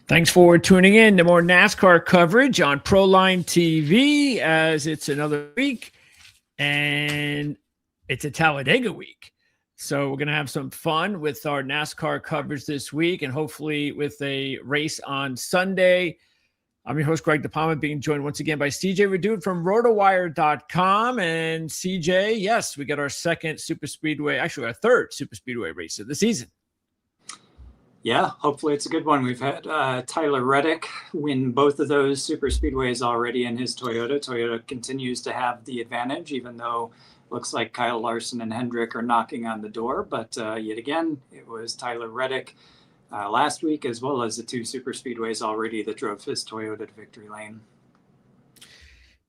Thanks for tuning in to more NASCAR coverage on Proline TV as it's another week and it's a Talladega week. So we're going to have some fun with our NASCAR coverage this week and hopefully with a race on Sunday. I'm your host, Greg DePalma, being joined once again by CJ Radune from rotowire.com. And CJ, yes, we got our second super speedway, actually our third super speedway race of the season. Yeah, hopefully it's a good one. We've had Tyler Reddick win both of those super speedways already in his Toyota. Toyota continues to have the advantage, even though it looks like Kyle Larson and Hendrick are knocking on the door. But yet again, it was Tyler Reddick last week, as well as the two super speedways already that drove his Toyota to victory lane.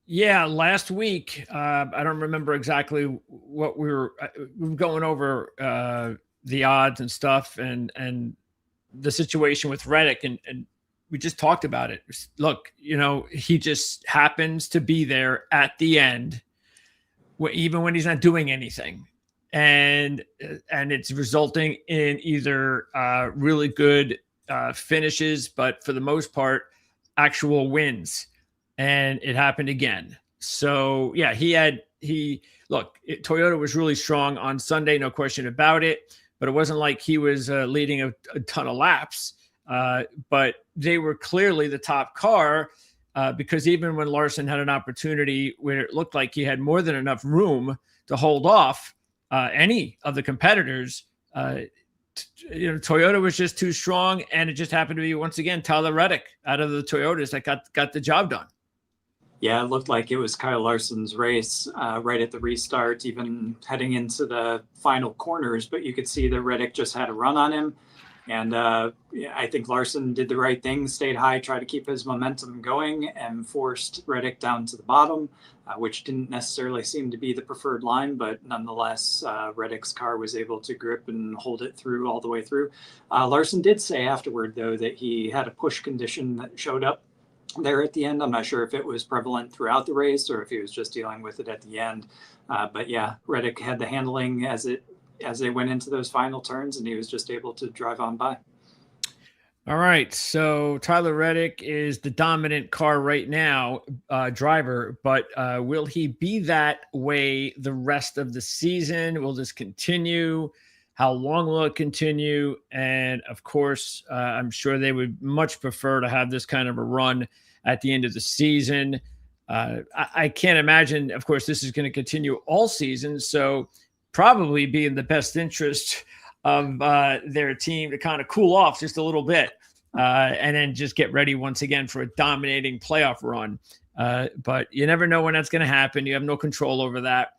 Yeah, last week, I don't remember exactly what we were going over the odds and stuff and the situation with Reddick, and we just talked about it. Look, he just happens to be there at the end, even when he's not doing anything, and it's resulting in either really good finishes, but for the most part, actual wins. And it happened again. So yeah, Toyota was really strong on Sunday, no question about it. But it wasn't like he was leading a ton of laps. But they were clearly the top car because even when Larson had an opportunity where it looked like he had more than enough room to hold off any of the competitors, Toyota was just too strong. And it just happened to be, once again, Tyler Reddick out of the Toyotas that got the job done. Yeah, it looked like it was Kyle Larson's race right at the restart, even heading into the final corners. But you could see that Reddick just had a run on him. And I think Larson did the right thing, stayed high, tried to keep his momentum going, and forced Reddick down to the bottom, which didn't necessarily seem to be the preferred line. But nonetheless, Reddick's car was able to grip and hold it through all the way through. Larson did say afterward, though, that he had a push condition that showed up there at the end. I'm not sure if it was prevalent throughout the race or if he was just dealing with it at the end. But yeah, Reddick had the handling as they went into those final turns, and he was just able to drive on by. All right, so Tyler Reddick is the dominant car right now, driver, but will he be that way the rest of the season? Will this continue? How long will it continue? And of course, I'm sure they would much prefer to have this kind of a run at the end of the season. I can't imagine, of course, this is going to continue all season. So probably be in the best interest of their team to kind of cool off just a little bit and then just get ready once again for a dominating playoff run. But you never know when that's going to happen. You have no control over that.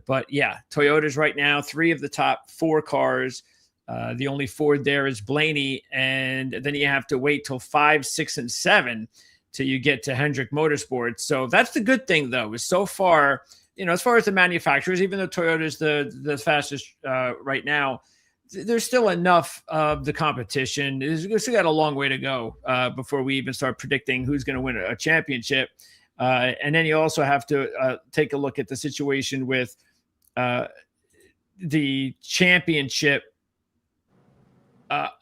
But yeah, Toyota's right now, 3 of the top 4 cars. The only Ford there is Blaney. And then you have to wait till 5, 6, and 7 till you get to Hendrick Motorsports. So that's the good thing, though, is so far, as far as the manufacturers, even though Toyota's the fastest right now, there's still enough of the competition. We've still got a long way to go before we even start predicting who's going to win a championship. And then you also have to take a look at the situation with the championship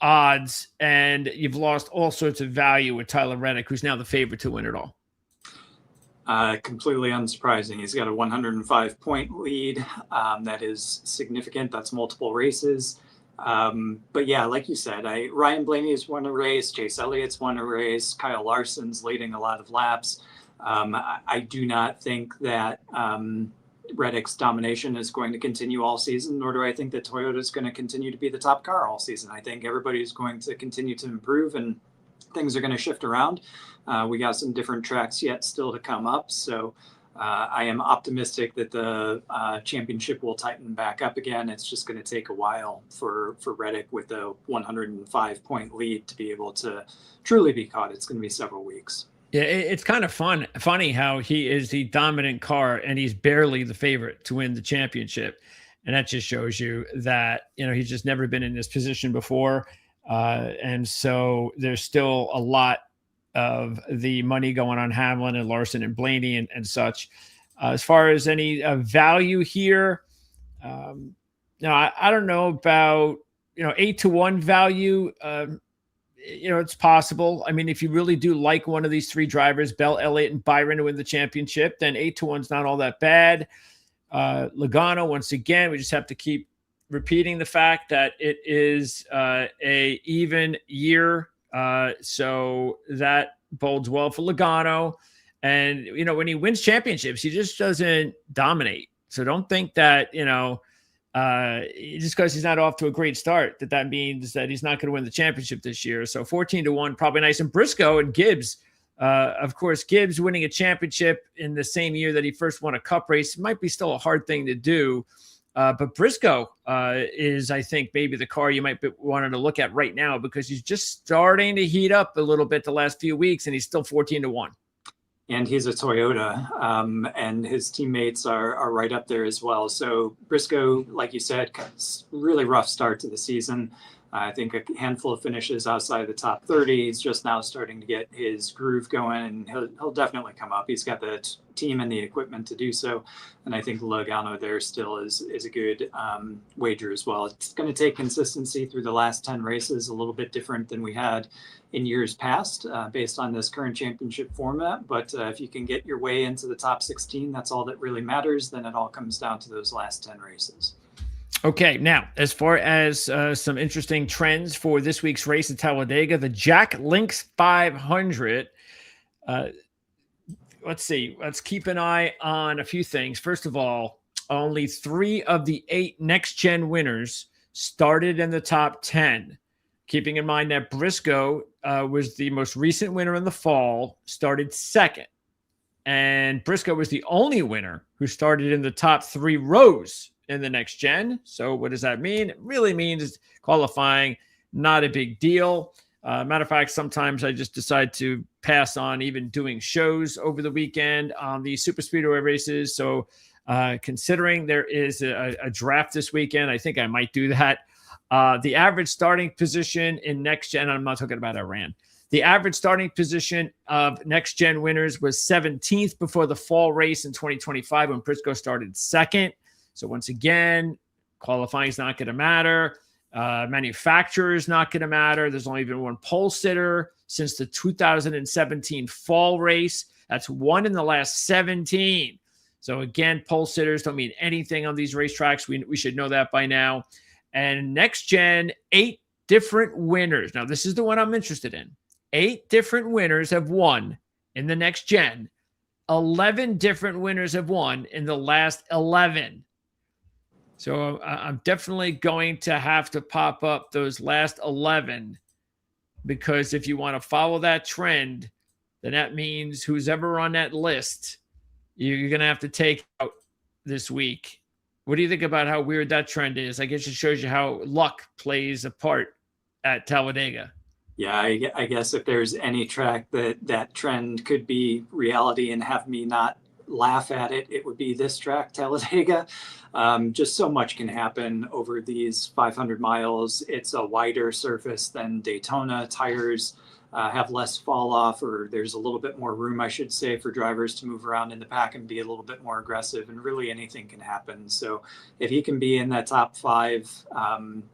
odds, and you've lost all sorts of value with Tyler Reddick, who's now the favorite to win it all. Completely unsurprising. He's got a 105-point lead. That is significant. That's multiple races. But yeah, like you said, Ryan Blaney has won a race. Chase Elliott's won a race. Kyle Larson's leading a lot of laps. I do not think that Reddick's domination is going to continue all season, nor do I think that Toyota is going to continue to be the top car all season. I think everybody's going to continue to improve and things are going to shift around. We got some different tracks yet still to come up. So I am optimistic that the championship will tighten back up again. It's just going to take a while for Reddick with a 105-point lead to be able to truly be caught. It's going to be several weeks. Yeah, it's kind of funny how he is the dominant car and he's barely the favorite to win the championship. And that just shows you that, he's just never been in this position before. And so there's still a lot of the money going on Hamlin and Larson and Blaney and such. As far as any value here, I don't know about, 8-1 value. it's possible. I mean, if you really do like one of these three drivers, Bell, Elliott, and Byron, to win the championship, then 8-1 is not all that bad. Logano, once again, we just have to keep repeating the fact that it is a even year. So that bodes well for Logano. And, when he wins championships, he just doesn't dominate. So don't think that, just because he's not off to a great start, that means that he's not going to win the championship this year. So 14-1, probably nice. And Briscoe and Gibbs, of course, Gibbs winning a championship in the same year that he first won a cup race might be still a hard thing to do. But Briscoe is, I think, maybe the car you might be wanting to look at right now, because he's just starting to heat up a little bit the last few weeks, and he's still 14-1. And he's a Toyota, and his teammates are right up there as well. So Briscoe, like you said, really rough start to the season. I think a handful of finishes outside of the top 30. He's just now starting to get his groove going, and he'll definitely come up. He's got the team and the equipment to do so. And I think Logano there still is a good wager as well. It's going to take consistency through the last 10 races, a little bit different than we had in years past based on this current championship format. But if you can get your way into the top 16, that's all that really matters. Then it all comes down to those last 10 races. Okay, now, as far as some interesting trends for this week's race at Talladega, the Jack Links 500. Let's see. Let's keep an eye on a few things. First of all, only 3 of the 8 next-gen winners started in the top 10. Keeping in mind that Briscoe was the most recent winner in the fall, started second. And Briscoe was the only winner who started in the top 3 rows in the next gen. So what does that mean? It really means qualifying, not a big deal. Matter of fact, sometimes I just decide to pass on even doing shows over the weekend on the super speedway races. So considering there is a draft this weekend, I think I might do that. The average starting position in next gen, I'm not talking about Iran. The average starting position of next gen winners was 17th before the fall race in 2025 when Briscoe started second. So once again, qualifying is not going to matter. Manufacturer is not going to matter. There's only been one pole sitter since the 2017 fall race. That's one in the last 17. So again, pole sitters don't mean anything on these racetracks. We should know that by now. And next gen, 8 different winners. Now, this is the one I'm interested in. 8 different winners have won in the next gen. 11 different winners have won in the last 11. So I'm definitely going to have to pop up those last 11, because if you want to follow that trend, then that means who's ever on that list, you're going to have to take out this week. What do you think about how weird that trend is? I guess it shows you how luck plays a part at Talladega. Yeah, I guess if there's any track that trend could be reality and have me not laugh at it, it would be this track, Talladega. Just so much can happen over these 500 miles. It's a wider surface than Daytona. Tires have less fall off, or there's a little bit more room, I should say, for drivers to move around in the pack and be a little bit more aggressive, and really anything can happen. So if he can be in that top 5,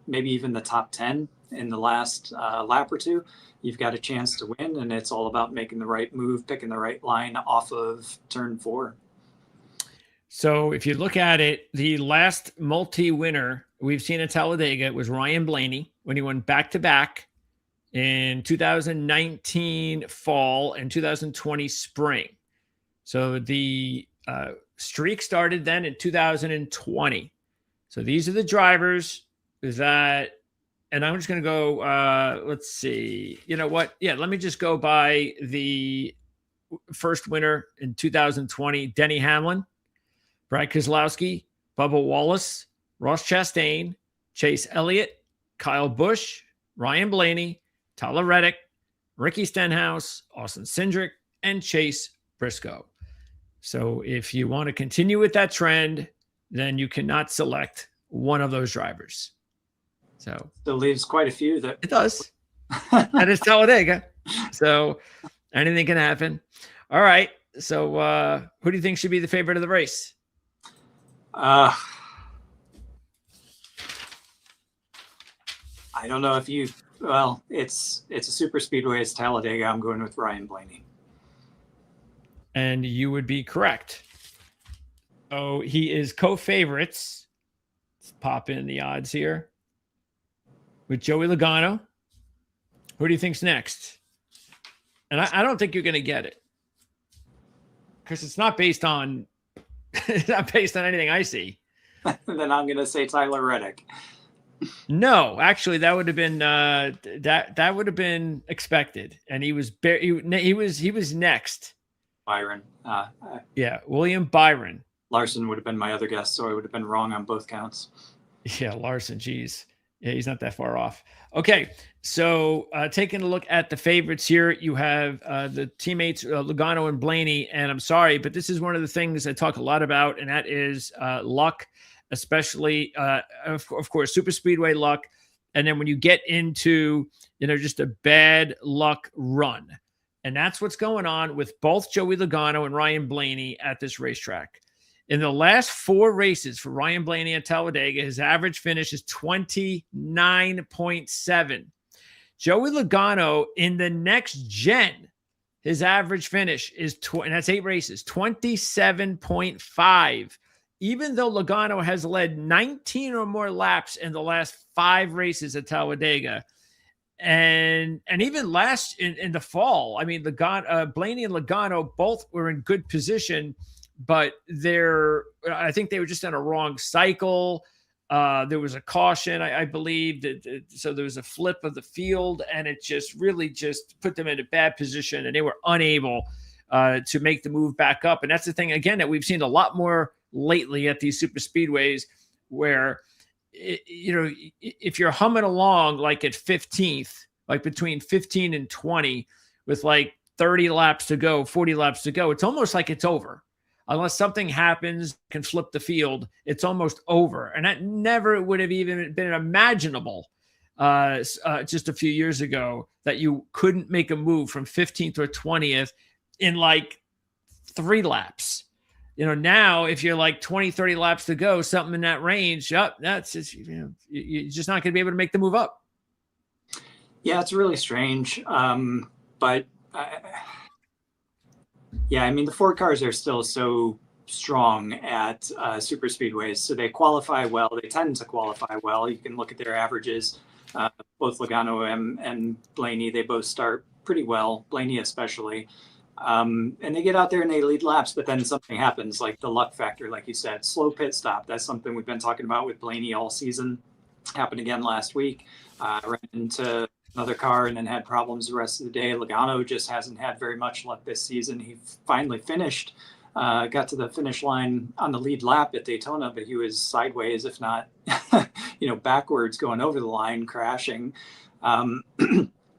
maybe even the top 10 in the last lap or two, you've got a chance to win. And it's all about making the right move, picking the right line off of turn 4. So if you look at it, the last multi-winner we've seen at Talladega was Ryan Blaney when he won back-to-back in 2019 fall and 2020 spring. So the streak started then in 2020. So these are the drivers that, and I'm just going to go, let's see, you know what? Yeah, let me just go by the first winner in 2020, Denny Hamlin, Brad Keselowski, Bubba Wallace, Ross Chastain, Chase Elliott, Kyle Busch, Ryan Blaney, Tyler Reddick, Ricky Stenhouse, Austin Cindric, and Chase Briscoe. So if you want to continue with that trend, then you cannot select one of those drivers. So it leaves quite a few that it does. That is Talladega. So anything can happen. All right. So who do you think should be the favorite of the race? I don't know if you Well, it's a super speedway. It's Talladega. I'm going with Ryan Blaney. And you would be correct. So he is co-favorites. Let's pop in the odds here with Joey Logano. Who do you think's next? And I don't think you're going to get it because it's not based on anything I see. Then I'm going to say Tyler Reddick. No, actually, that would have been that would have been expected, and he was next. Byron. Yeah, William Byron. Larson would have been my other guess, so I would have been wrong on both counts. Yeah, Larson. Geez, yeah, he's not that far off. Okay, so taking a look at the favorites here, you have the teammates Logano and Blaney, and I'm sorry, but this is one of the things I talk a lot about, and that is luck. Especially, of course, super speedway luck. And then when you get into, just a bad luck run. And that's what's going on with both Joey Logano and Ryan Blaney at this racetrack. In the last 4 races for Ryan Blaney at Talladega, his average finish is 29.7. Joey Logano in the next gen, his average finish is, and that's 8 races, 27.5. Even though Logano has led 19 or more laps in the last 5 races at Talladega, and even last in the fall, I mean, Blaney and Logano both were in good position, but I think they were just in a wrong cycle. There was a caution, I believe, so there was a flip of the field, and it just really just put them in a bad position, and they were unable to make the move back up. And that's the thing, again, that we've seen a lot more lately at these super speedways where, if you're humming along like at 15th, like between 15 and 20 with like 30 laps to go, 40 laps to go, it's almost like it's over. Unless something happens, can flip the field, it's almost over. And that never would have even been imaginable just a few years ago, that you couldn't make a move from 15th or 20th in like 3 laps. Now if you're like 20, 30 laps to go, something in that range, that's just, you're just not going to be able to make the move up. Yeah, it's really strange. But yeah, I mean, the Ford cars are still so strong at super speedways. So they qualify well. They tend to qualify well. You can look at their averages. Both Logano and Blaney, they both start pretty well, Blaney especially. And they get out there and they lead laps, but then something happens, like the luck factor, like you said, slow pit stop. That's something we've been talking about with Blaney all season. Happened again last week. Ran into another car and then had problems the rest of the day. Logano just hasn't had very much luck this season. He finally finished, got to the finish line on the lead lap at Daytona, but he was sideways, if not, backwards going over the line, crashing.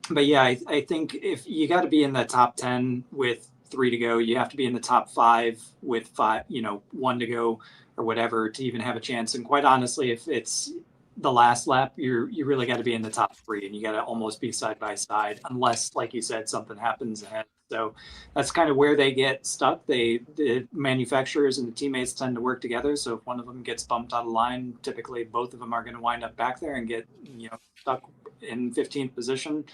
But yeah, I think if you got to be in the top 10 with 3 to go, you have to be in the top 5 with 1 to go or whatever to even have a chance. And quite honestly, if it's the last lap, you really got to be in the top 3, and you got to almost be side by side, unless, like you said, something happens ahead. So that's kind of where they get stuck. The manufacturers and the teammates tend to work together. So if one of them gets bumped out of line, typically both of them are going to wind up back there and get stuck in 15th position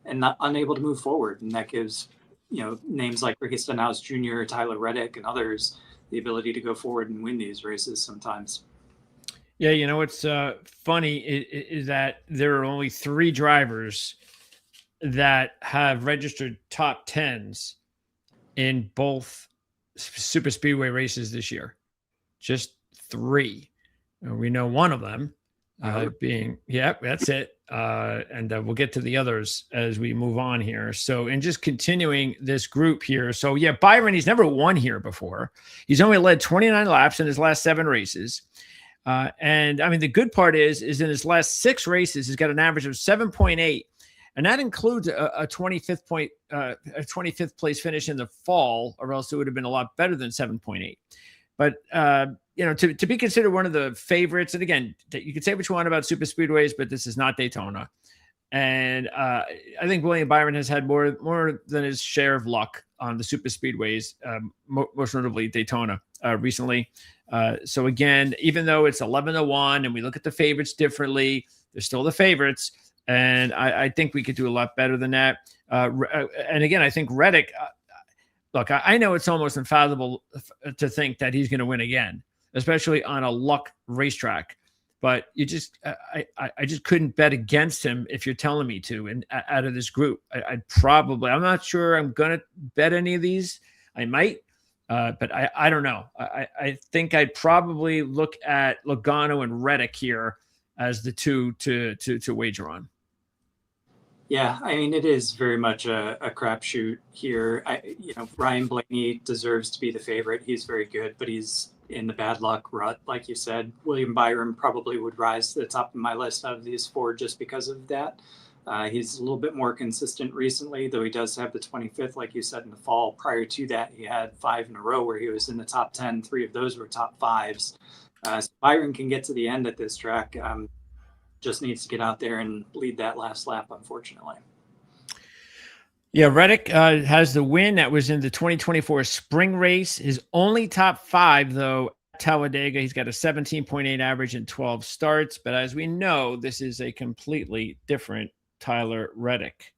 and not unable to move forward. And that gives names like Ricky Stenhouse Jr., Tyler Reddick, and others the ability to go forward and win these races sometimes. Yeah, what's funny is that there are only 3 drivers that have registered top 10s in both super speedway races this year. Just 3. We know one of them being, that's it. And we'll get to the others as we move on here. So, and just continuing this group here. So yeah, Byron, he's never won here before. He's only led 29 laps in his last 7 races. And I mean, the good part is in his last 6 races, he's got an average of 7.8. And that includes a 25th place finish in the fall, or else it would have been a lot better than 7.8. But, to be considered one of the favorites, and again, you can say what you want about super speedways, but this is not Daytona. And I think William Byron has had more than his share of luck on the super speedways, most notably Daytona recently. So again, even though it's 11-1 and we look at the favorites differently, they're still the favorites. And I think we could do a lot better than that. And again, I think Reddick, look, I know it's almost infallible to think that he's going to win again, especially on a luck racetrack. But you just, I just couldn't bet against him if you're telling me to. And out of this group, I'd probably, I'm not sure I'm going to bet any of these. I might, but I don't know. I think I'd probably look at Logano and Reddick here as the two to wager on. Yeah, I mean, it is very much a crapshoot here. Ryan Blaney deserves to be the favorite. He's very good, but he's in the bad luck rut, like you said. William Byron probably would rise to the top of my list out of these four just because of that. He's a little bit more consistent recently, though he does have the 25th, like you said, in the fall. Prior to that, he had 5 in a row where he was in the top 10. 3 of those were top 5s. So Byron can get to the end at this track. Just needs to get out there and lead that last lap, unfortunately. Yeah, Reddick has the win. That was in the 2024 spring race. His only top 5, though, at Talladega. He's got a 17.8 average in 12 starts. But as we know, this is a completely different Tyler Reddick.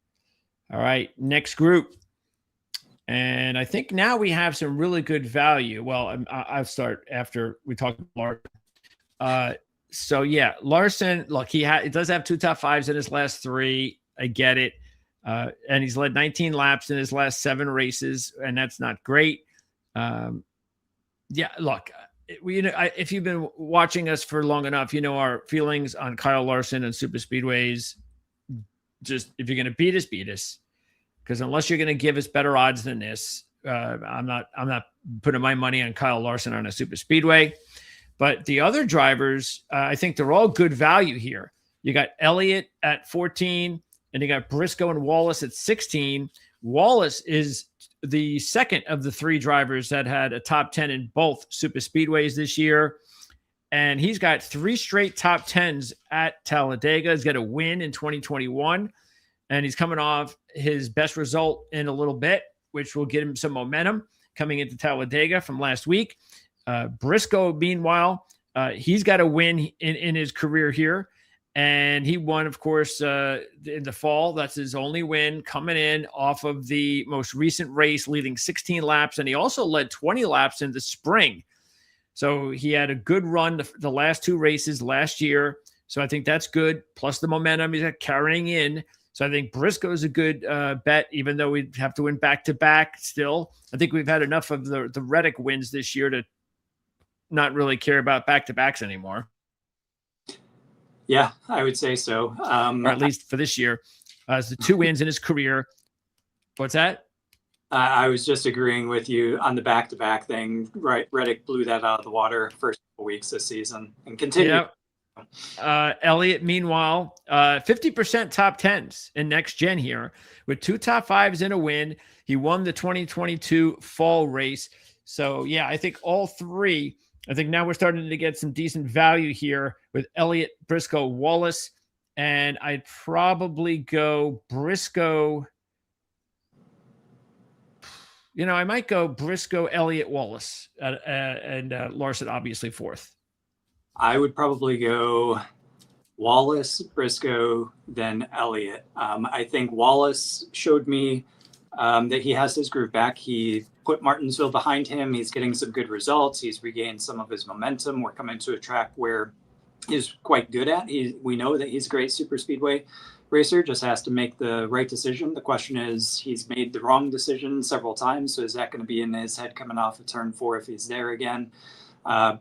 All right, next group. And I think now we have some really good value. Well, I'll start after we talk about Larson. So, yeah, Larson, look, he does have 2 top 5s in his last 3. I get it. And he's led 19 laps in his last 7 races, and that's not great. Yeah, look, if you've been watching us for long enough, you know our feelings on Kyle Larson and super speedways. Just if you're going to beat us, because unless you're going to give us better odds than this, I'm not putting my money on Kyle Larson on a super speedway. But the other drivers, I think they're all good value here. You got Elliott at 14, and you got Briscoe and Wallace at 16. Wallace is the second of the 3 drivers that had a top 10 in both super speedways this year. And he's got 3 straight top 10s at Talladega. He's got a win in 2021. And he's coming off his best result in a little bit, which will get him some momentum coming into Talladega from last week. Briscoe, meanwhile, he's got a win in his career here. And he won, of course, in the fall. That's his only win coming in off of the most recent race, leading 16 laps. And he also led 20 laps in the spring. So he had a good run the last 2 races last year. So I think that's good. Plus the momentum he's carrying in. So I think Briscoe is a good bet, even though we'd have to win back-to-back still. I think we've had enough of the Reddick wins this year to not really care about back-to-backs anymore. Yeah, I would say so. Or at least for this year. As the 2 wins in his career. What's that? I was just agreeing with you on the back-to-back thing. Right, Reddick blew that out of the water first couple weeks this season and continued. Yeah. Elliott, meanwhile, 50% top 10s in next gen here with 2 top 5s and a win. He won the 2022 fall race. So, yeah, I think all 3. I think now we're starting to get some decent value here with Elliott, Briscoe, Wallace. And I'd probably go Briscoe. I might go Briscoe, Elliott, Wallace, and Larson, obviously, 4th. I would probably go Wallace, Briscoe, then Elliott. I think Wallace showed me that he has his groove back. He put Martinsville behind him. He's getting some good results. He's regained some of his momentum. We're coming to a track where he's quite good at. We know that he's a great super speedway racer, just has to make the right decision. The question is, he's made the wrong decision several times. So is that going to be in his head coming off of turn 4 if he's there again?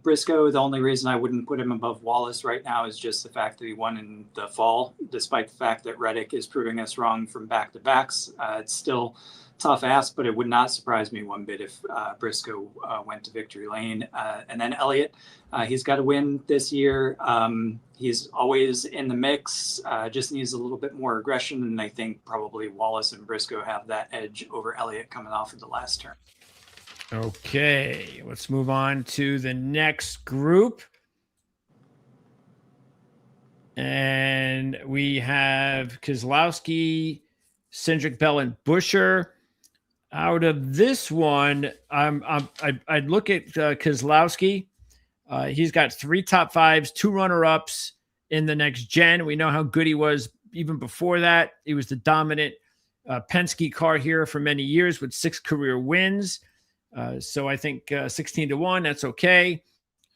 Briscoe, the only reason I wouldn't put him above Wallace right now is just the fact that he won in the fall, despite the fact that Reddick is proving us wrong from back-to-backs. It's still tough ask, but it would not surprise me one bit if Briscoe went to victory lane. And then Elliott, he's got a win this year. He's always in the mix, just needs a little bit more aggression. And I think probably Wallace and Briscoe have that edge over Elliott coming off of the last turn. Okay, let's move on to the next group. And we have Keselowski, Cindric, Bell, and Buescher. Out of this one, I'd look at Keselowski. He's got 3 top 5s, 2 runner-ups in the next gen. We know how good he was, even before that, he was the dominant Penske car here for many years with 6 career wins. So I think 16-1, that's okay.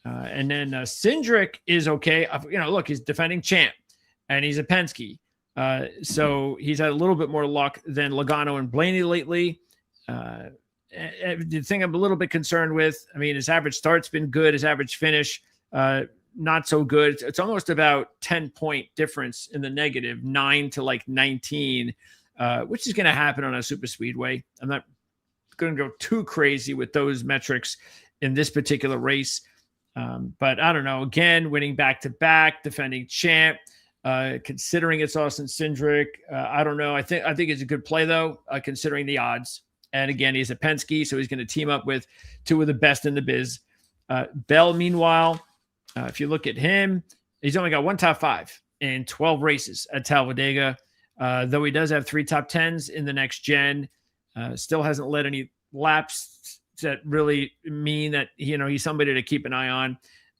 And then Cindric is okay. Look, he's defending champ and he's a Penske. So he's had a little bit more luck than Logano and Blaney lately. The thing I'm a little bit concerned with, I mean, his average start's been good. His average finish, not so good. It's almost about 10-point difference in the negative, 9 to like 19, which is going to happen on a super speedway. I'm not going to go too crazy with those metrics in this particular race. But I don't know, again, winning back-to-back, defending champ, considering it's Austin Cindric. I don't know. I think it's a good play though, considering the odds. And again, he's a Penske, so he's going to team up with 2 of the best in the biz. Bell, meanwhile, if you look at him, he's only got 1 top 5 in 12 races at Talladega. Though he does have 3 top 10s in the next gen, still hasn't led any laps that really mean that, he's somebody to keep an eye on.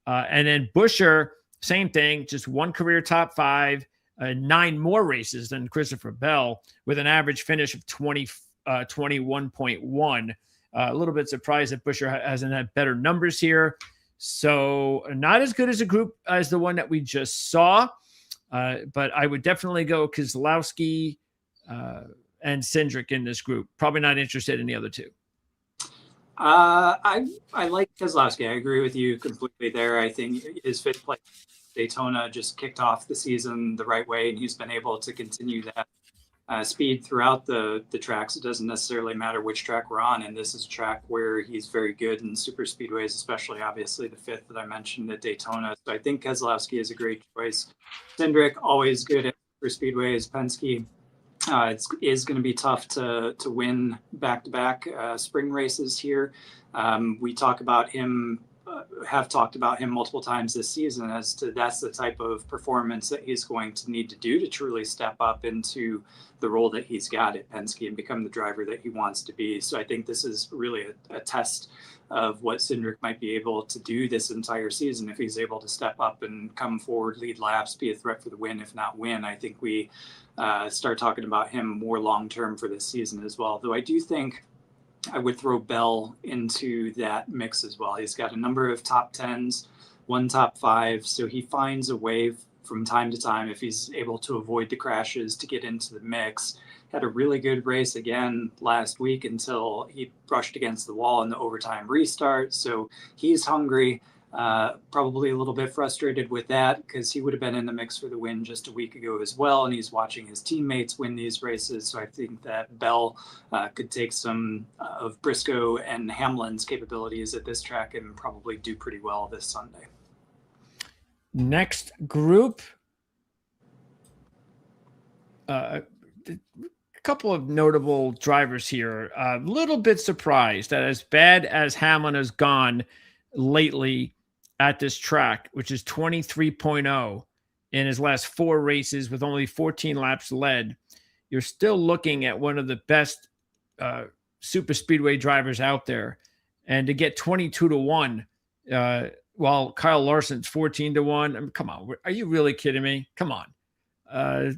And then Buescher, same thing, just 1 career top 5, 9 more races than Christopher Bell with an average finish of 21.1. A little bit surprised that Buescher hasn't had better numbers here. So not as good as a group as the one that we just saw. But I would definitely go Keselowski and Cindric in this group. Probably not interested in the other 2. I like Keselowski. I agree with you completely there. I think his fifth place Daytona just kicked off the season the right way, and he's been able to continue that speed throughout the tracks. It doesn't necessarily matter which track we're on, and this is a track where he's very good in super speedways, especially obviously the 5th that I mentioned at Daytona. So I think Keselowski is a great choice. Cindric, always good at super speedways. Penske, it is going to be tough to win back-to-back spring races here. We have talked about him multiple times this season as to that's the type of performance that he's going to need to do to truly step up into the role that he's got at Penske and become the driver that he wants to be. So I think this is really a test of what Cindric might be able to do this entire season. If he's able to step up and come forward, lead laps, be a threat for the win, if not win, I think we start talking about him more long-term for this season as well. Though I do think I would throw Bell into that mix as well. He's got a number of top 10s, 1 top 5. So he finds a way from time to time, if he's able to avoid the crashes, to get into the mix. Had a really good race again last week until he brushed against the wall in the overtime restart. So he's hungry. Probably a little bit frustrated with that because he would have been in the mix for the win just a week ago as well, and he's watching his teammates win these races. So I think that Bell could take some of Briscoe and Hamlin's capabilities at this track and probably do pretty well this Sunday. Next group, a couple of notable drivers here. A little bit surprised that as bad as Hamlin has gone lately at this track, which is 23.0 in his last 4 races with only 14 laps led, you're still looking at one of the best super speedway drivers out there. And to get 22-1, while Kyle Larson's 14-1, I mean, come on, are you really kidding me? Come on.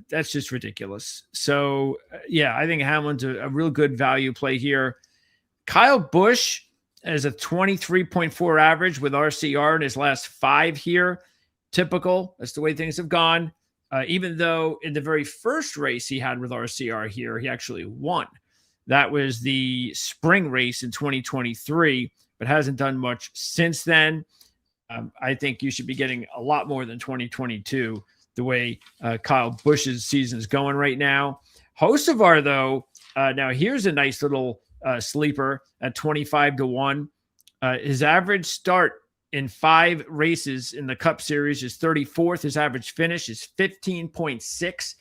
That's just ridiculous. So yeah, I think Hamlin's a real good value play here. Kyle Busch has a 23.4 average with RCR in his last 5 here. Typical. That's the way things have gone. Even though in the very first race he had with RCR here, he actually won. That was the spring race in 2023, but hasn't done much since then. I think you should be getting a lot more than 2022 the way Kyle Busch's season is going right now. Hocevar, though, now here's a nice little sleeper at 25-1. His average start in 5 races in the Cup Series is 34th. His average finish is 15.6.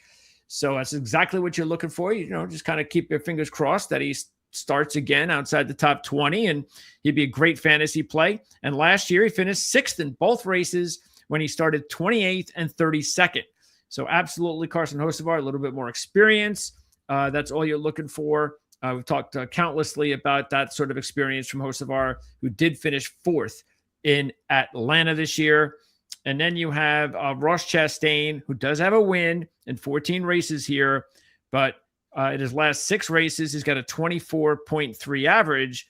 So that's exactly what you're looking for. Just kind of keep your fingers crossed that he starts again outside the top 20, and he'd be a great fantasy play. And last year he finished 6th in both races when he started 28th and 32nd. So absolutely Carson Hocevar, a little bit more experience. That's all you're looking for. We've talked countlessly about that sort of experience from Hocevar, who did finish 4th in Atlanta this year. And then you have Ross Chastain, who does have a win in 14 races here, but in his last 6 races, he's got a 24.3 average,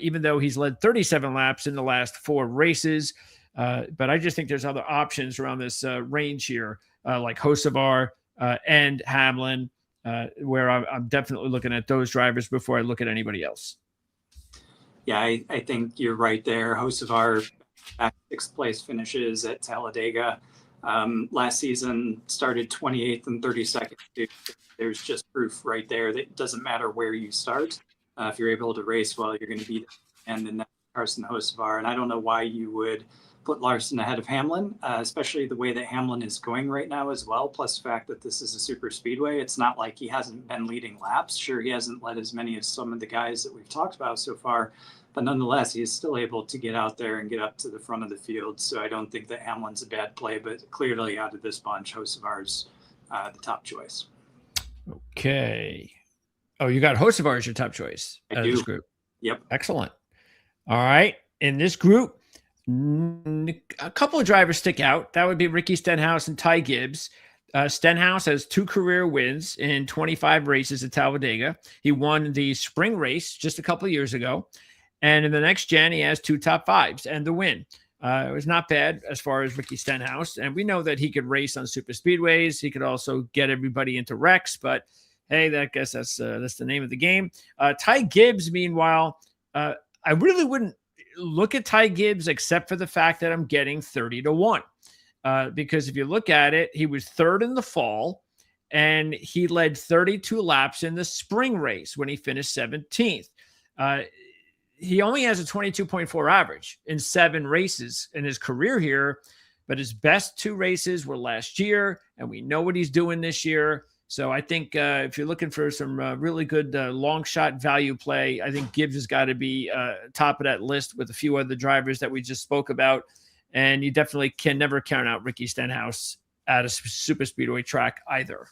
even though he's led 37 laps in the last 4 races. But I just think there's other options around this range here, like Hocevar and Hamlin, where I'm definitely looking at those drivers before I look at anybody else. Yeah, I think you're right there. Hocevar, 6th place finishes at Talladega. Last season started 28th and 32nd. There's just proof right there that it doesn't matter where you start. If you're able to race well, you're going to beat and then Carson Hocevar. And I don't know why you would put Larson ahead of Hamlin, especially the way that Hamlin is going right now as well. Plus the fact that this is a super speedway. It's not like he hasn't been leading laps. Sure, he hasn't led as many as some of the guys that we've talked about so far, but nonetheless, he is still able to get out there and get up to the front of the field. So I don't think that Hamlin's a bad play, but clearly out of this bunch, Hocevar's the top choice. Okay. Oh, you got Hocevar as your top choice out of this group. Yep. Excellent. All right. In this group, a couple of drivers stick out. That would be Ricky Stenhouse and Ty Gibbs. Stenhouse has 2 career wins in 25 races at Talladega. He won the spring race just a couple of years ago. And in the next gen, he has 2 top 5s and the win. It was not bad as far as Ricky Stenhouse. And we know that he could race on super speedways. He could also get everybody into wrecks. But hey, I guess that's the name of the game. Ty Gibbs, meanwhile, I really wouldn't look at Ty Gibbs except for the fact that I'm getting 30-1. Because if you look at it, he was 3rd in the fall, and he led 32 laps in the spring race when he finished 17th. He only has a 22.4 average in 7 races in his career here, but his best 2 races were last year, and we know what he's doing this year. So I think if you're looking for some really good long shot value play, I think Gibbs has got to be top of that list with a few other drivers that we just spoke about. And you definitely can never count out Ricky Stenhouse at a super speedway track either.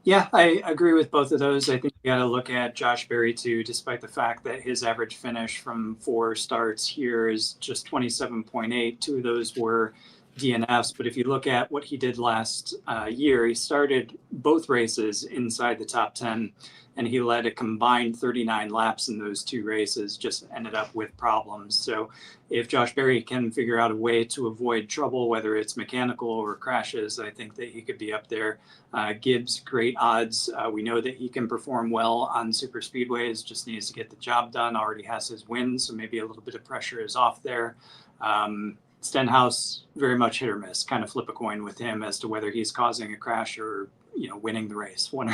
Yeah, I agree with both of those. I think you got to look at Josh Berry too, despite the fact that his average finish from 4 starts here is just 27.8. 2 of those were DNFs. But if you look at what he did last year, he started both races inside the top 10, and he led a combined 39 laps in those 2 races, just ended up with problems. So if Josh Berry can figure out a way to avoid trouble, whether it's mechanical or crashes, I think that he could be up there. Gibbs, great odds. We know that he can perform well on super speedways, just needs to get the job done, already has his win, so maybe a little bit of pressure is off there. Stenhouse, very much hit or miss, kind of flip a coin with him as to whether he's causing a crash or, winning the race, one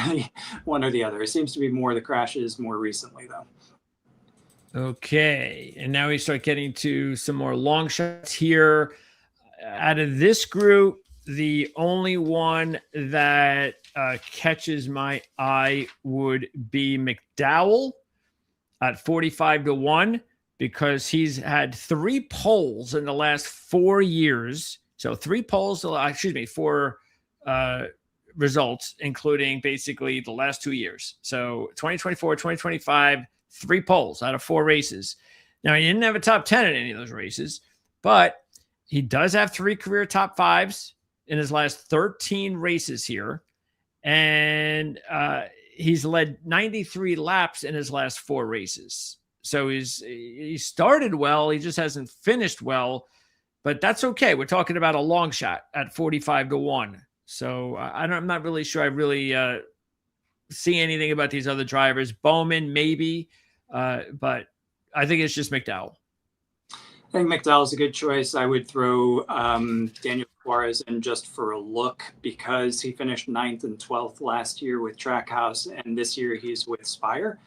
or the other. It seems to be more the crashes more recently, though. Okay. And now we start getting to some more long shots here. Out of this group, the only one that catches my eye would be McDowell at 45-1. Because he's had 3 poles in the last 4 years. So 3 poles, 4 results, including basically the last 2 years. So 2024, 2025, 3 poles out of 4 races. Now, he didn't have a top 10 in any of those races, but he does have 3 career top 5s in his last 13 races here. And he's led 93 laps in his last 4 races. So he started well. He just hasn't finished well, but that's okay. We're talking about a long shot at 45-1. So I'm not really sure I really see anything about these other drivers. Bowman, maybe, but I think it's just McDowell. I think McDowell's a good choice. I would throw Daniel Suarez in just for a look because he finished 9th and 12th last year with Trackhouse, and this year he's with Spire.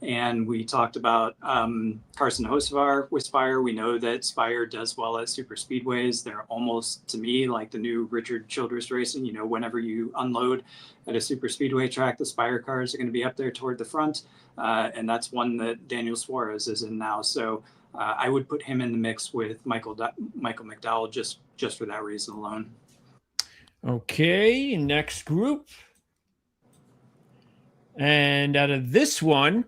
And we talked about Carson Hocevar with Spire. We know that Spire does well at super speedways. They're almost, to me, like the new Richard Childress Racing. Whenever you unload at a super speedway track, the Spire cars are going to be up there toward the front. And that's one that Daniel Suarez is in now. So I would put him in the mix with Michael McDowell just for that reason alone. Okay, next group. And out of this one,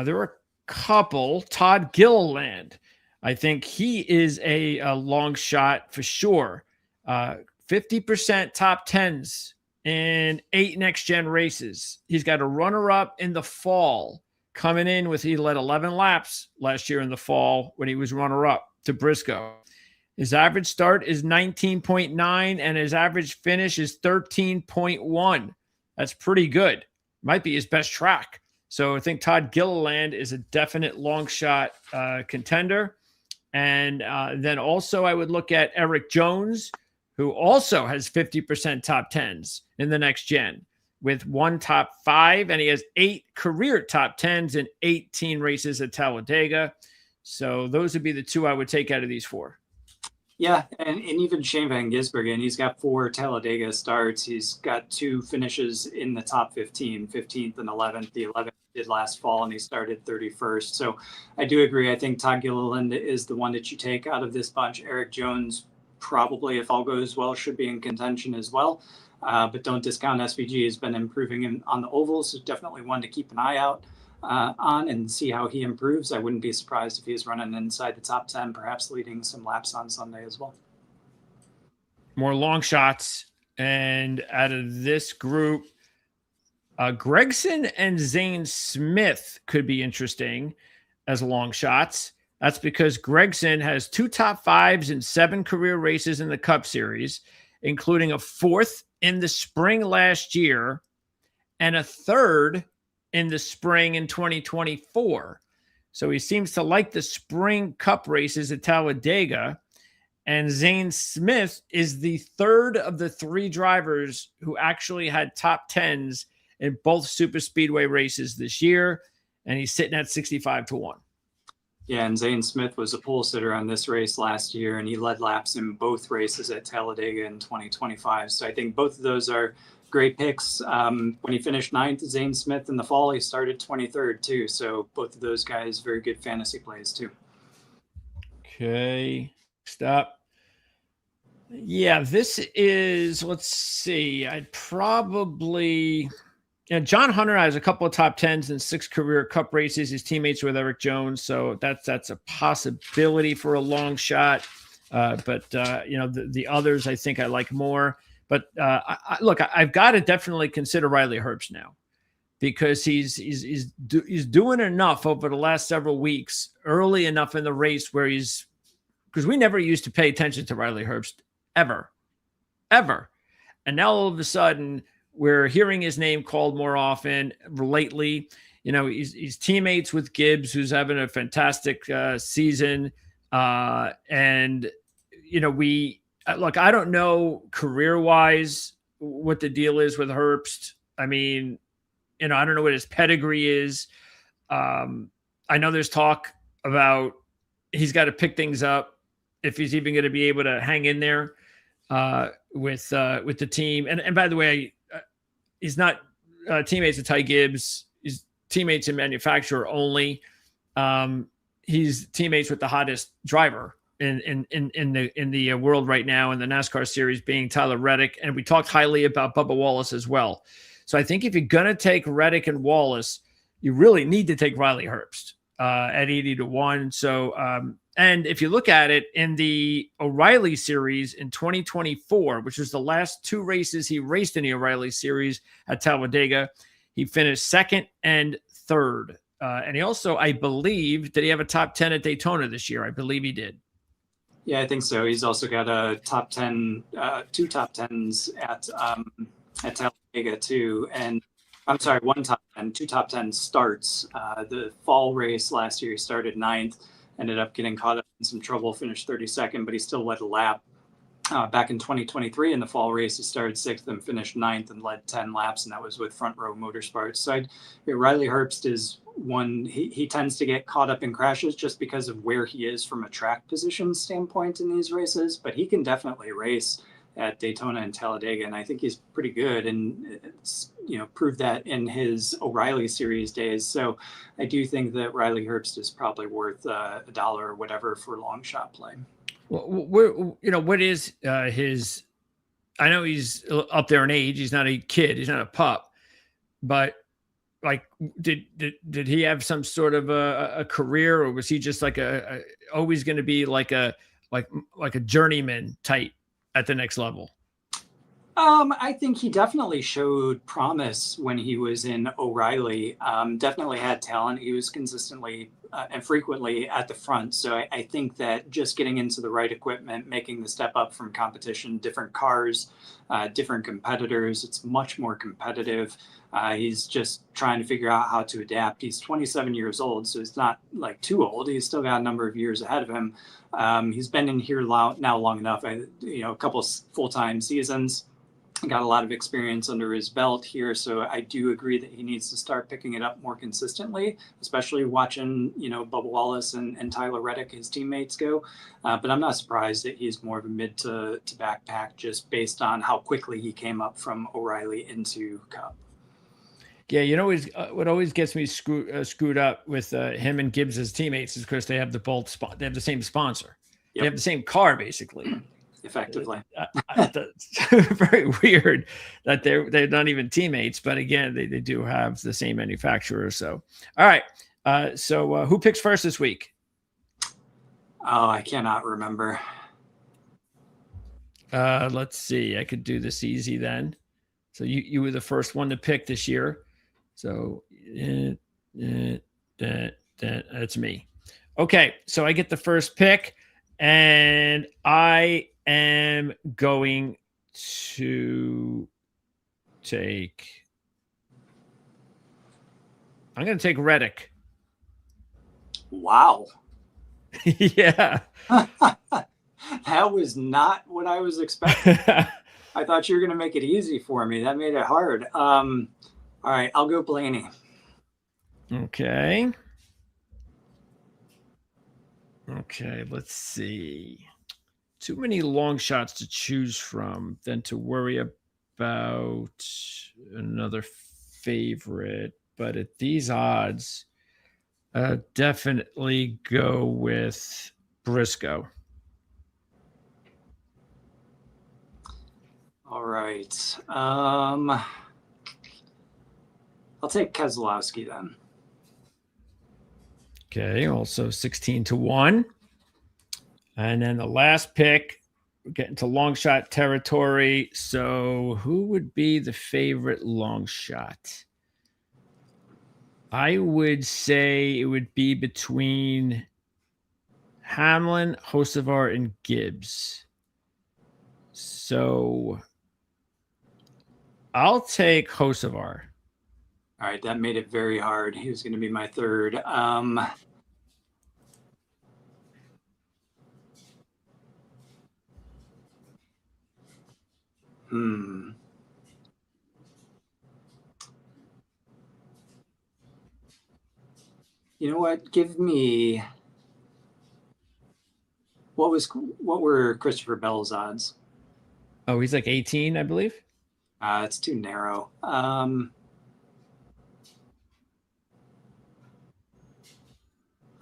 there were a couple. Todd Gilliland I think he is a long shot for sure. 50% top tens in 8 next gen races. He's got a runner up in the fall coming in with, he led 11 laps last year in the fall when he was runner up to Briscoe. His average start is 19.9 and his average finish is 13.1. That's pretty good. Might be his best track. So I think Todd Gilliland is a definite long shot contender. And then also I would look at Eric Jones, who also has 50% top tens in the next gen with 1 top 5. And he has 8 career top tens in 18 races at Talladega. So those would be the 2 I would take out of these 4. Yeah, and even Shane Van Gisbergen, he's got 4 Talladega starts. He's got 2 finishes in the top 15, 15th and 11th. The 11th did last fall, and he started 31st. So I do agree. I think Todd Gilliland is the one that you take out of this bunch. Eric Jones, probably, if all goes well, should be in contention as well. But don't discount SVG. Has been improving on the ovals. So definitely one to keep an eye out on and see how he improves. I wouldn't be surprised if he's running inside the top 10, perhaps leading some laps on Sunday as well. More long shots. And out of this group, Gregson and Zane Smith could be interesting as long shots. That's because Gregson has 2 top 5s in 7 career races in the Cup Series, including a 4th in the spring last year and a 3rd in the spring in 2024. So he seems to like the spring cup races at Talladega. And Zane Smith is the 3rd of the 3 drivers who actually had top 10s in both super speedway races this year. And he's sitting at 65-1. Yeah, and Zane Smith was a pole sitter on this race last year, and he led laps in both races at Talladega in 2025. So I think both of those are great picks. When he finished 9th, Zane Smith in the fall, he started 23rd too. So both of those guys, very good fantasy plays too. Okay, next up. Yeah, this is, let's see, I'd probably, John Hunter has a couple of top 10s in 6 career cup races. His teammates with Eric Jones. So that's a possibility for a long shot. But the others I think I like more. But look, I've got to definitely consider Riley Herbst now, because he's doing enough over the last several weeks, early enough in the race where because we never used to pay attention to Riley Herbst ever. And now all of a sudden we're hearing his name called more often lately. He's teammates with Gibbs, who's having a fantastic season. And look, I don't know career-wise what the deal is with Herbst. I mean, I don't know what his pedigree is. I know there's talk about he's got to pick things up if he's even going to be able to hang in there with the team. And by the way, he's not teammates with Ty Gibbs. He's teammates in manufacturer only. He's teammates with the hottest driver in the world right now in the NASCAR series, being Tyler Reddick. And we talked highly about Bubba Wallace as well. So I think if you're going to take Reddick and Wallace, you really need to take Riley Herbst at 80-1. So, and if you look at it in the O'Reilly series in 2024, which was the last 2 races he raced in the O'Reilly series at Talladega, he finished 2nd and 3rd. And he also, I believe, did he have a top 10 at Daytona this year? I believe he did. Yeah, I think so. He's also got a top 10, 2 top 10s at Talladega too. And I'm sorry, 1 top 10, 2 top 10 starts. The fall race last year, he started 9th, ended up getting caught up in some trouble, finished 32nd, but he still led a lap. Back in 2023 in the fall race, he started 6th and finished 9th and led 10 laps, and that was with Front Row Motorsports. So Riley Herbst is one, he tends to get caught up in crashes just because of where he is from a track position standpoint in these races, but he can definitely race at Daytona and Talladega, and I think he's pretty good, and it's, proved that in his O'Reilly series days. So I do think that Riley Herbst is probably worth $1 or whatever for long shot play. Well, what is his? I know he's up there in age. He's not a kid. He's not a pup, but like did he have some sort of a career, or was he just like always going to be like a journeyman type at the next level? I think he definitely showed promise when he was in O'Reilly. Definitely had talent. He was consistently and frequently at the front. So I think that just getting into the right equipment, making the step up from competition, different cars, different competitors, it's much more competitive. He's just trying to figure out how to adapt. He's 27 years old, so he's not like too old. He's still got a number of years ahead of him. He's been in here now long enough. A couple full-time seasons. Got a lot of experience under his belt here, so I do agree that he needs to start picking it up more consistently, especially watching Bubba Wallace and Tyler Reddick, his teammates, go. But I'm not surprised that he's more of a mid to backpack, just based on how quickly he came up from O'Reilly into Cup. Yeah, what always gets me screwed up with him and Gibbs' teammates is because they have they have the same sponsor. Yep. They have the same car, basically. Effectively. That's very weird that they're not even teammates, but again, they do have the same manufacturer. So, all right. So who picks first this week? Oh, I cannot remember. Let's see. I could do this easy then. So you were the first one to pick this year. So that's me. Okay, so I get the first pick, and I am going to take. I'm going to take Reddick. Wow. Yeah. That was not what I was expecting. I thought you were going to make it easy for me. That made it hard. All right, I'll go Blaney. Okay. Okay, let's see. Too many long shots to choose from than to worry about another favorite. But at these odds, definitely go with Briscoe. All right. I'll take Keselowski then. Okay, also 16-1. And then the last pick, we're getting to long shot territory. So who would be the favorite long shot? I would say it would be between Hamlin, Hocevar, and Gibbs. So I'll take Hocevar. All right, that made it very hard. He was going to be my third. You know what? Give me what were Christopher Bell's odds? Oh, he's like 18, I believe. It's too narrow.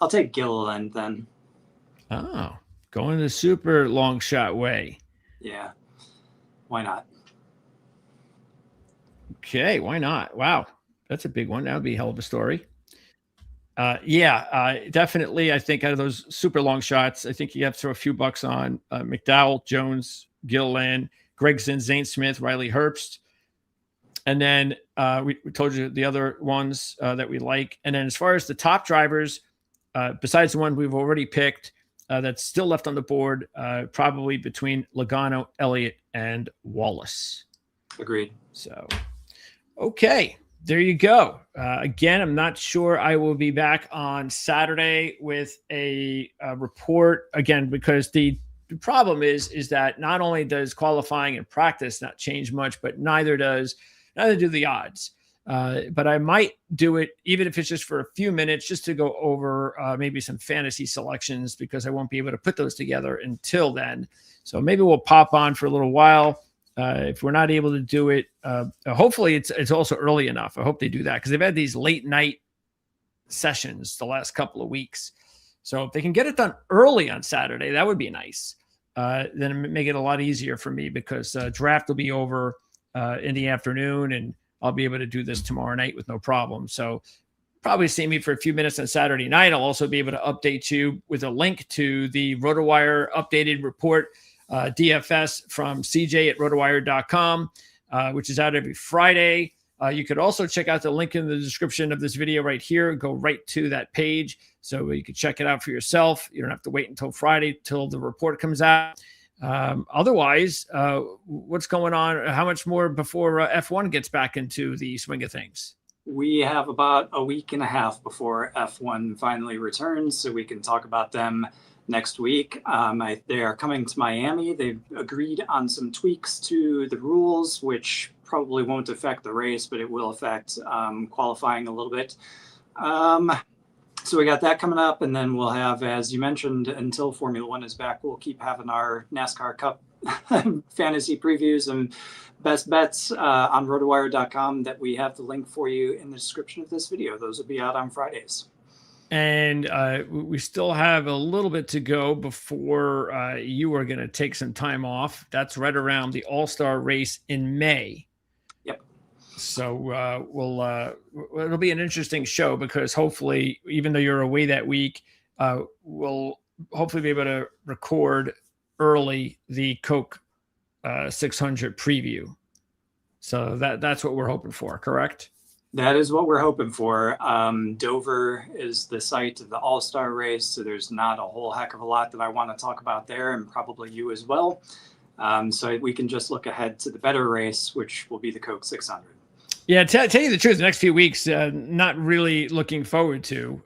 I'll take Gilliland then. Oh, going the super long shot way. Yeah. Why not? Okay, why not? Wow, that's a big one. That would be a hell of a story. Definitely. I think out of those super long shots, I think you have to throw a few bucks on McDowell, Jones, Gilliland, Gregson, Zane Smith, Riley Herbst. And then we told you the other ones that we like. And then as far as the top drivers, besides the one we've already picked, that's still left on the board, probably between Logano, Elliott, and Wallace. Agreed. So, okay. There you go. Again, I'm not sure I will be back on Saturday with a report again, because the problem is that not only does qualifying and practice not change much, but neither do the odds. But I might do it, even if it's just for a few minutes, just to go over maybe some fantasy selections, because I won't be able to put those together until then. So maybe we'll pop on for a little while. If we're not able to do it, hopefully it's also early enough. I hope they do that, because they've had these late night sessions the last couple of weeks. So if they can get it done early on Saturday, that would be nice. Then make it a lot easier for me, because draft will be over in the afternoon, and I'll be able to do this tomorrow night with no problem. So probably see me for a few minutes on Saturday night. I'll also be able to update you with a link to the RotoWire updated report, DFS from CJ at rotowire.com, which is out every Friday. You could also check out the link in the description of this video right here. Go right to that page so you can check it out for yourself. You don't have to wait until Friday till the report comes out. Otherwise, what's going on? How much more before F1 gets back into the swing of things? We have about a week and a half before F1 finally returns, so we can talk about them next week. They are coming to Miami. They've agreed on some tweaks to the rules, which probably won't affect the race, but it will affect qualifying a little bit. So we got that coming up, and then we'll have, as you mentioned, until Formula One is back, we'll keep having our NASCAR Cup fantasy previews and best bets on rotowire.com that we have the link for you in the description of this video. Those will be out on Fridays. And we still have a little bit to go before you are going to take some time off. That's right around the All-Star race in May. Yep. So it'll be an interesting show because hopefully, even though you're away that week, we'll hopefully be able to record early the Coke 600 preview. So that's what we're hoping for, correct? That is what we're hoping for. Dover is the site of the All-Star race, so there's not a whole heck of a lot that I want to talk about there, and probably you as well. So we can just look ahead to the better race, which will be the Coke 600. Yeah, tell you the truth, the next few weeks, not really looking forward to.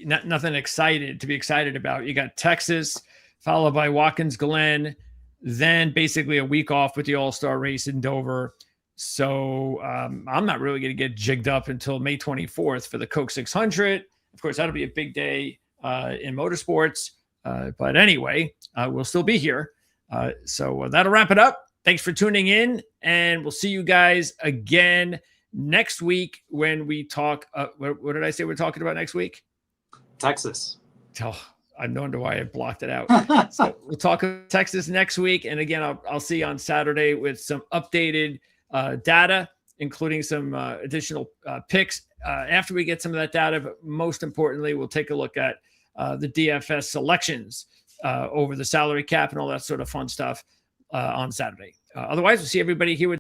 Nothing excited to be excited about. You got Texas, followed by Watkins Glen, then basically a week off with the All-Star race in Dover. So I'm not really going to get jigged up until May 24th for the Coke 600. Of course, that'll be a big day in motorsports. But anyway, we'll still be here. So that'll wrap it up. Thanks for tuning in, and we'll see you guys again next week when we talk. What did I say we're talking about next week? Texas. Oh, I wonder why I blocked it out. So we'll talk about Texas next week. And again, I'll see you on Saturday with some updated data, including some additional picks after we get some of that data. But most importantly, we'll take a look at the DFS selections over the salary cap and all that sort of fun stuff on Saturday. Otherwise, we'll see everybody here with